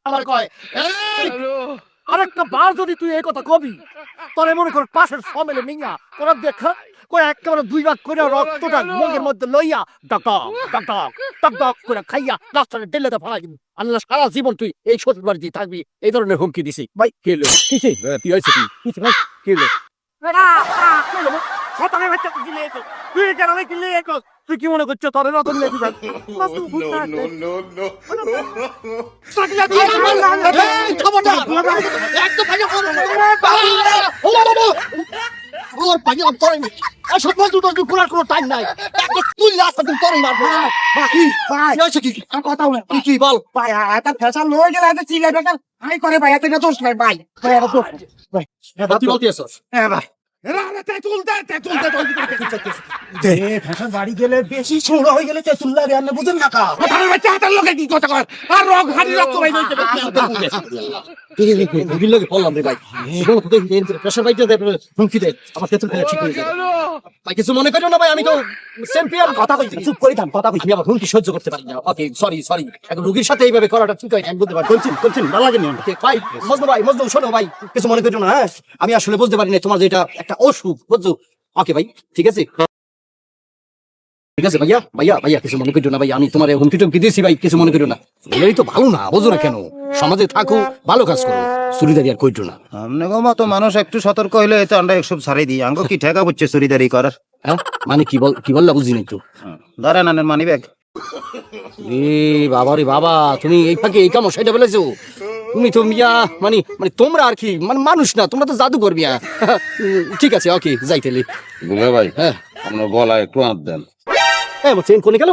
আমার কয় আরেকটা বার যদি তুই এই কথা কবি তোরে মনে কর পাশের সমেলে নিয়া তোরা দেখা কই একেবারে দুই ভাগ করে রক্তটা মুখের মধ্যে লইয়া ডক ডক ডক ডক ডক করে খাইয়া রাস্তায় ডেলেতে ফেলাই দিবি। আল্লাহ সারা জীবন তুই এই শ্বশুর বাড়িতে থাকবি এই ধরনের হুমকি দিছি। ভাই কে এলো কিসে কি হয়েছে কি ভাই কে এলো তুই কি মনে করছো তোর রতন বাড়ি গেলে বেশি ছোড়া হয়ে গেলে তেঁতুল লাগে আপনি বুঝেন না কা লোকে কি কথা কর আর রক হাড়ি রক্ত ভাই কিছু মনে করো না ভাই আমি তো চ্যাম্পিয়ন কথা কইছি চুপ করে থাম কথা কইছি আবার হুমকি সহ্য করতে পারি না ওকে সরি এখন রোগীর সাথে এইভাবে করাটা ঠিক হয় আমি বুঝতে পারি বলছেন ভালো লাগে না ভাই মজনু শোনো ভাই কিছু মনে করো না হ্যাঁ আমি আসলে বুঝতে পারি না তোমার যেটা একটা অসুখ বুঝছো ওকে ভাই ঠিক আছে ভাইয়া কিছু মনে করো না ভাই আমি তোমার হুমকি টুমকি দিয়েছি ভাই কিছু মনে করো না এই তো ভালো না বোঝো না কেন সমাজে থাকো ভালো কাজ করো চুরিদারি আর কইটো না আমনে গো মতো মানুষ একটু সতর্ক হইলে তো আমরা একসব ছাড়াই দিই আঙ্গো কি ঠেকা বুঝছে চুরিদারি করার হ্যাঁ মানে কি বললা বুঝি নাই তো ধরেন আনেন মানি ব্যাগ বাবা রে বাবা তুমি এই ফাঁকে এই কাম সেটা বলেছো তুমি তো মিয়া মানে তোমরা আর কি মানে মানুষ না তোমরা তো জাদু করবি ঠিক আছে ওকে যাইতেলি দুলে ভাই হ্যাঁ আপনার গলায় একটু হাত দেন হ্যাঁ চেন কোনে গেল